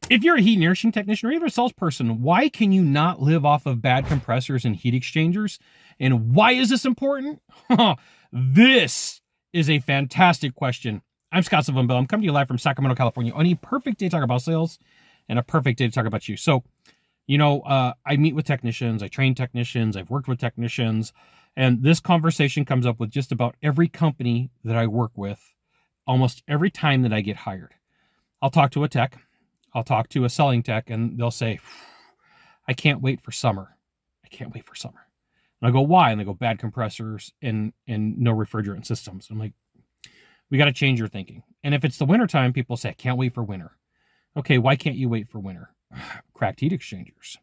If you're a heat and air conditioning technician or even a salesperson, why can you not live off of bad compressors and heat exchangers? And why is this important? This is a fantastic question. I'm Scott Sylvan Bell. I'm coming to you live from Sacramento, California on a perfect day to talk about sales and a perfect day to talk about you. So, I meet with technicians, I train technicians, I've worked with technicians, and this conversation comes up with just about every company that I work with, almost every time that I get hired. I'll talk to a tech, I'll talk to a selling tech, and they'll say, I can't wait for summer. I can't wait for summer. And I go, why? And they go, bad compressors and no refrigerant systems. I'm like, we got to change your thinking. And if it's the wintertime, people say, I can't wait for winter. Okay, why can't you wait for winter? Cracked heat exchangers.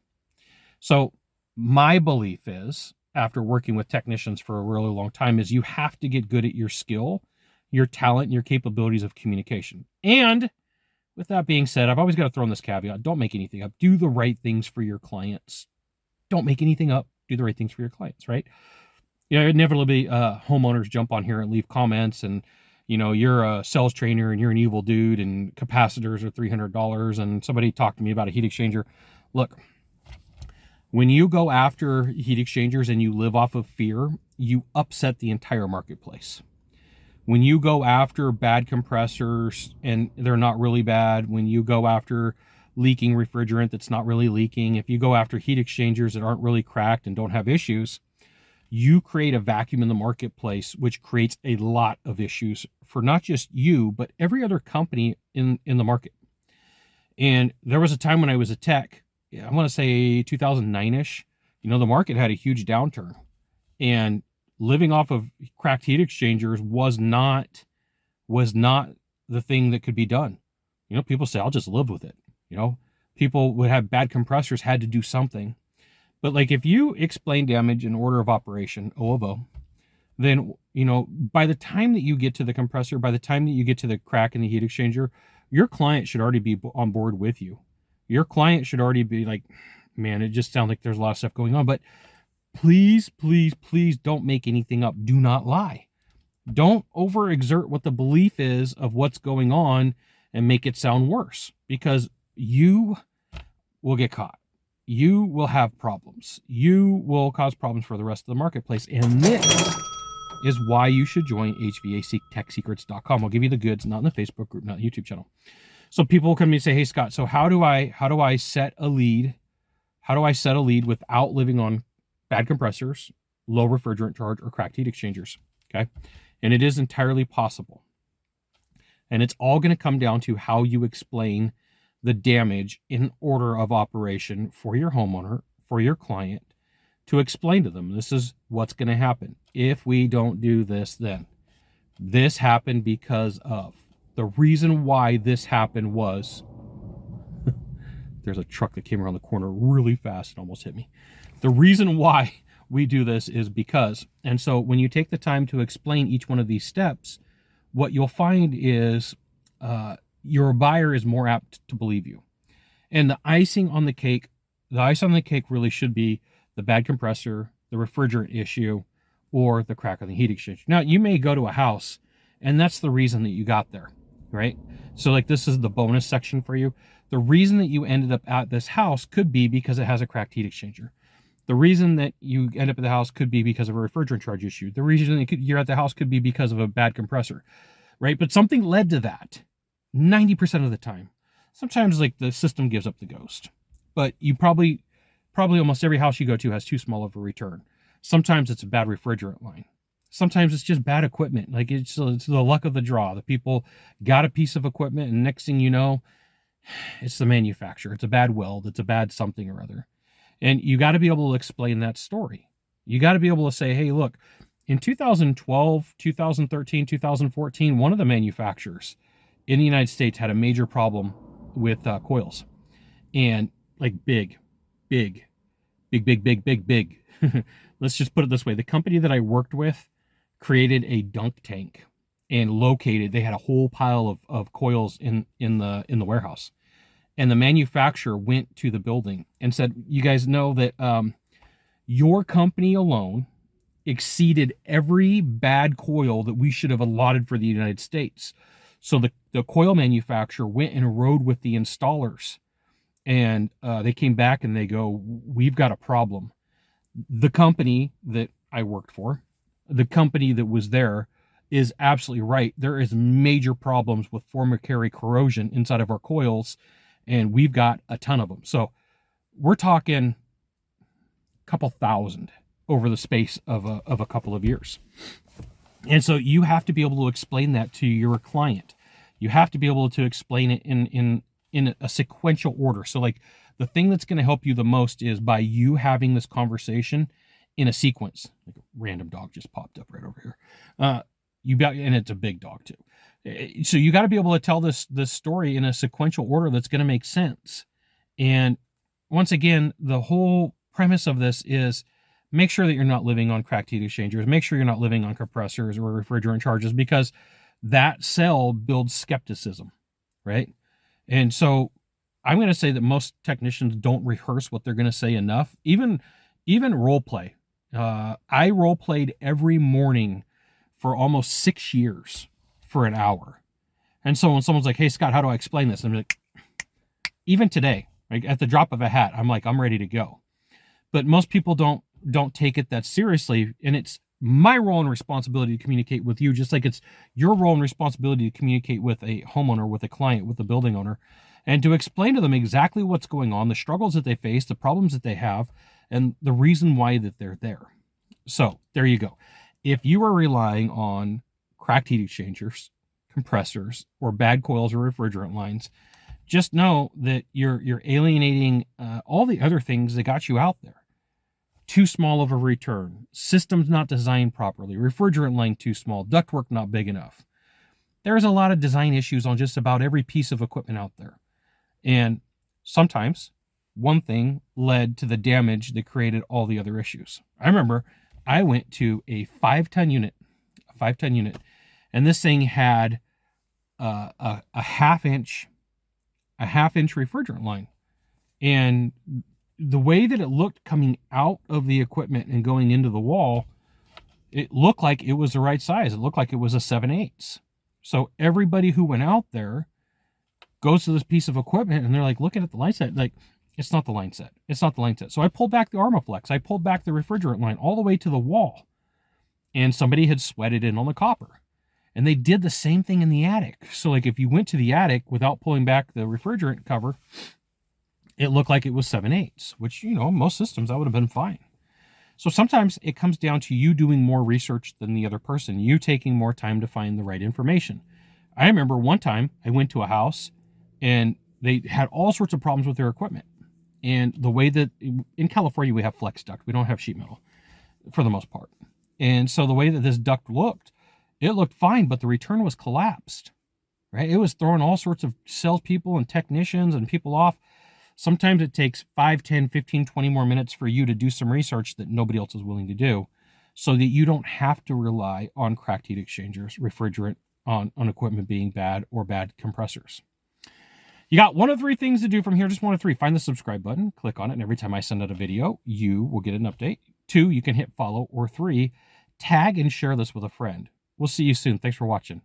So my belief is, after working with technicians for a really long time, is you have to get good at your skill, your talent, and your capabilities of communication. And with that being said, I've always got to throw in this caveat. Don't make anything up. Do the right things for your clients. Don't make anything up. Do the right things for your clients, right? Inevitably, homeowners jump on here and leave comments and, you're a sales trainer and you're an evil dude and capacitors are $300 and somebody talked to me about a heat exchanger. Look, when you go after heat exchangers and you live off of fear, you upset the entire marketplace. When you go after bad compressors and they're not really bad, when you go after leaking refrigerant that's not really leaking, if you go after heat exchangers that aren't really cracked and don't have issues, you create a vacuum in the marketplace, which creates a lot of issues for not just you, but every other company in the market. And there was a time when I was a tech, I want to say 2009-ish, the market had a huge downturn. And living off of cracked heat exchangers was not the thing that could be done. People say, I'll just live with it. People would have bad compressors, had to do something. But like if you explain damage in order of operation, O of O, then, by the time that you get to the compressor, by the time that you get to the crack in the heat exchanger, your client should already be on board with you. Your client should already be like, man, it just sounds like there's a lot of stuff going on. But please, please, please don't make anything up. Do not lie. Don't overexert what the belief is of what's going on and make it sound worse, because you will get caught. You will have problems. You will cause problems for the rest of the marketplace. And this is why you should join HVACTechSecrets.com. I'll give you the goods, not in the Facebook group, not the YouTube channel. So people will come to me and say, hey, Scott, so how do I set a lead? How do I set a lead without living on bad compressors, low refrigerant charge, or cracked heat exchangers? Okay. And it is entirely possible. And it's all going to come down to how you explain the damage in order of operation for your homeowner, for your client, to explain to them, this is what's going to happen. If we don't do this, then this happened because of. The reason why this happened was, there's a truck that came around the corner really fast and almost hit me. The reason why we do this is because, and so when you take the time to explain each one of these steps, what you'll find is your buyer is more apt to believe you. And the icing on the cake really should be the bad compressor, the refrigerant issue, or the crack on the heat exchanger. Now, you may go to a house and that's the reason that you got there, right? So like this is the bonus section for you. The reason that you ended up at this house could be because it has a cracked heat exchanger. The reason that you end up at the house could be because of a refrigerant charge issue. The reason that you're at the house could be because of a bad compressor, right? But something led to that 90% of the time. Sometimes like the system gives up the ghost, but you probably almost every house you go to has too small of a return. Sometimes it's a bad refrigerant line. Sometimes it's just bad equipment. Like it's the luck of the draw. The people got a piece of equipment and next thing you know, it's the manufacturer. It's a bad weld. It's a bad something or other. And you got to be able to explain that story. You got to be able to say, hey, look, in 2012, 2013, 2014, one of the manufacturers in the United States had a major problem with coils. And like big. Let's just put it this way. The company that I worked with created a dunk tank and they had a whole pile of coils in the warehouse. And the manufacturer went to the building and said, you guys know that your company alone exceeded every bad coil that we should have allotted for the United States. So the coil manufacturer went and rode with the installers And they came back and they go, we've got a problem. The company that I worked for, the company that was there, is absolutely right. There is major problems with formicary corrosion inside of our coils, and we've got a ton of them. So we're talking a couple thousand over the space of a couple of years. And so you have to be able to explain that to your client. You have to be able to explain it in a sequential order. So like the thing that's going to help you the most is by you having this conversation in a sequence. Like a random dog just popped up right over here. And it's a big dog too. So you got to be able to tell this story in a sequential order that's going to make sense. And once again, the whole premise of this is make sure that you're not living on cracked heat exchangers. Make sure you're not living on compressors or refrigerant charges, because that sell builds skepticism, right? And so I'm going to say that most technicians don't rehearse what they're going to say enough. Even role play. I role played every morning for almost 6 years for an hour. And so when someone's like, hey, Scott, how do I explain this? I'm like, even today, like at the drop of a hat, I'm ready to go. But most people don't take it that seriously. And it's my role and responsibility to communicate with you, just like it's your role and responsibility to communicate with a homeowner, with a client, with a building owner, and to explain to them exactly what's going on, the struggles that they face, the problems that they have, and the reason why that they're there. So there you go. If you are relying on cracked heat exchangers, compressors, or bad coils or refrigerant lines, just know that you're alienating all the other things that got you out there. Too small of a return, systems not designed properly, refrigerant line too small, ductwork not big enough. There's a lot of design issues on just about every piece of equipment out there. And sometimes one thing led to the damage that created all the other issues. I remember I went to a 5-ton unit, and this thing had a half inch refrigerant line. And the way that it looked coming out of the equipment and going into the wall, it looked like it was the right size. It looked like it was a 7/8. So everybody who went out there goes to this piece of equipment and they're like looking at the line set, like, it's not the line set. It's not the line set. So I pulled back the Armaflex. I pulled back the refrigerant line all the way to the wall. And somebody had sweated in on the copper. And they did the same thing in the attic. So like if you went to the attic without pulling back the refrigerant cover, it looked like it was 7/8, which, most systems that would have been fine. So sometimes it comes down to you doing more research than the other person, you taking more time to find the right information. I remember one time I went to a house and they had all sorts of problems with their equipment. And the way that in California, we have flex duct. We don't have sheet metal for the most part. And so the way that this duct looked, it looked fine, but the return was collapsed, right? It was throwing all sorts of salespeople and technicians and people off. Sometimes it takes 5, 10, 15, 20 more minutes for you to do some research that nobody else is willing to do, so that you don't have to rely on cracked heat exchangers, refrigerant on equipment being bad, or bad compressors. You got one of 3 things to do from here, just one of 3. Find the subscribe button, click on it, and every time I send out a video, you will get an update. 2, you can hit follow, or 3, tag and share this with a friend. We'll see you soon. Thanks for watching.